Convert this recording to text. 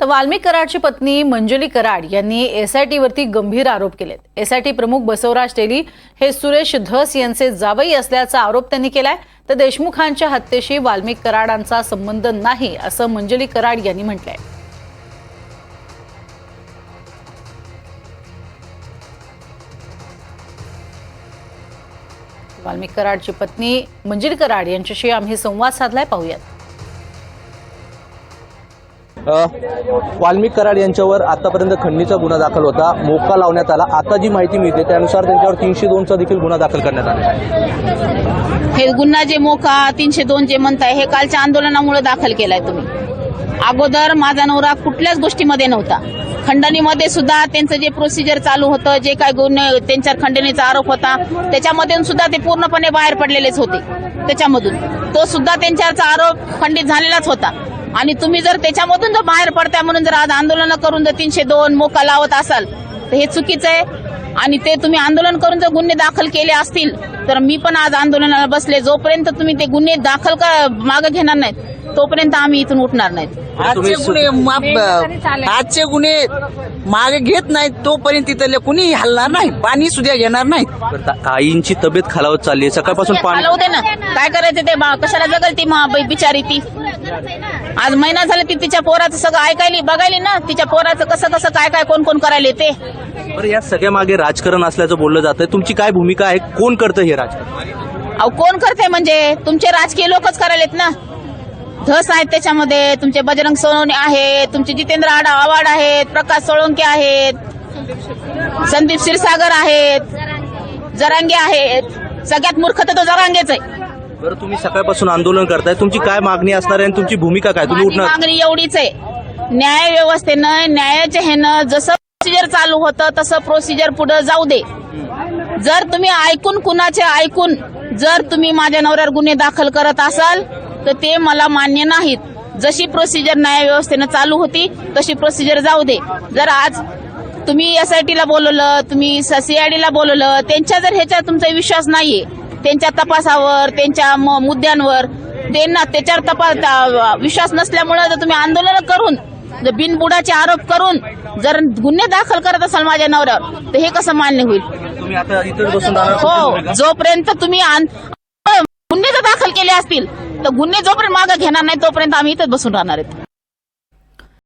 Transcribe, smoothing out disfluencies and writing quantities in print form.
तर वाल्मिक कराडची पत्नी मंजुली कराड यांनी एसआयटी वरती गंभीर आरोप केलेत। एसआयटी प्रमुख बसवराज तेली हे सुरेश धस यांचे जावई असल्याचा आरोप त्यांनी केलाय। तर देशमुखांच्या हत्येशी वाल्मिक कराडांचा संबंध नाही असं मंजुली कराड यांनी म्हटलंय। वाल्मिक कराडची पत्नी मंजुली कराड यांच्याशी आम्ही संवाद साधलाय, पाहूयात। वाल्मिक कराड यांच्यावर आतापर्यंत खंडणीचा गुन्हा दाखल होता, मोका लावण्यात आला। आता जी माहिती मिळते त्यानुसार त्यांच्यावर 302 चा देखील गुन्हा दाखल करण्यात आला। हे गुन्हा जे मोका 302 जे म्हणताय हे कालच्या आंदोलनामुळे दाखल केलाय तुम्ही। अगोदर माझा नवरा कुठल्याच गोष्टीमध्ये नव्हता। खंडणीमध्ये सुद्धा त्यांचं जे प्रोसिजर चालू होतं, जे काय गुन्हे त्यांच्यावर खंडणीचा आरोप होता त्याच्यामधून सुद्धा ते पूर्णपणे बाहेर पडलेलेच होते। त्याच्यामधून तो सुद्धा त्यांच्यावरचा आरोप खंडित झालेलाच होता। आणि तुम्ही जर त्याच्यामधून जर बाहेर पडताय म्हणून जर आज आंदोलन करून जर 302 मोका लावत असाल तर हे चुकीचं आहे। आणि ते तुम्ही आंदोलन करून जर गुन्हे दाखल केले असतील तर मी पण आज आंदोलनाला बसले। जोपर्यंत तुम्ही ते गुन्हे दाखल मागे घेणार नाहीत तोपर्यंत आम्ही इथून उठणार नाहीत। आजचे गुन्हे मागे घेत नाहीत तोपर्यंत तिथले कुणी हलणार नाही, पाणी सुद्धा घेणार नाही। आईंची तब्येत खालावत चालली आहे, सकाळपासून पाणी खालावते ना, काय करायचं ते कशाला जगल ती बिचारी ती। आज महिना झाला ती तिच्या पोराचं सगळं ऐकायली बघायली ना, तिच्या पोराचं कसं कसं काय काय कोण कोण करायला ते। बरं, या सगळ्या मागे राजकारण असल्याचं बोललं जातंय, तुमची काय भूमिका आहे? कोण करतं हे राजकारण? अहो कोण करते म्हणजे तुमचे राजकीय लोकच करायलेत ना। धस आहेत त्याच्यामध्ये, तुमचे बजरंग सोनवणे आहेत, तुमचे जितेंद्र आव्हाड आहेत, प्रकाश सोळंके आहेत, संदीप क्षीरसागर आहेत, जरांगे आहेत। सगळ्यात मूर्ख तर तो जरांगेच आहे। बरं, तुम्ही सकाळपासून आंदोलन करताय, तुमची काय मागणी असणार आहे आणि तुमची भूमिका काय? तुम्ही उठणार? मागणी एवढीच आहे, न्याय व्यवस्थेनं न्यायाच्या ह्यानं जसं प्रोसिजर चालू होतं तसं प्रोसिजर पुढे जाऊ दे। जर तुम्ही ऐकून कुणाचे ऐकून जर तुम्ही माझ्या नवऱ्यावर गुन्हे दाखल करत असाल तर ते मला मान्य नाहीत। जशी प्रोसिजर न्याय व्यवस्थेनं चालू होती तशी प्रोसिजर जाऊ दे। जर आज तुम्ही एसआयटीला बोलवलं, तुम्ही सीआयडीला बोलवलं, त्यांच्या जर ह्याच्यावर तुमचा विश्वास नाहीये, त्यांच्या तपासावर, त्यांच्या मुद्द्यांवर त्यांना त्याच्यावर तपास विश्वास नसल्यामुळे जर तुम्ही आंदोलन करून बिनबुडाचे आरोप करून जर गुन्हे दाखल करत असाल माझ्या नवऱ्यावर तर हे कसं मान्य होईल? तुम्ही आता इथेच बसून राहणार? हो, जोपर्यंत तुम्ही गुन्हे जर दाखल केले असतील तर गुन्हे जोपर्यंत मागे घेणार नाही तोपर्यंत आम्ही इथेच बसून राहणार आहेत।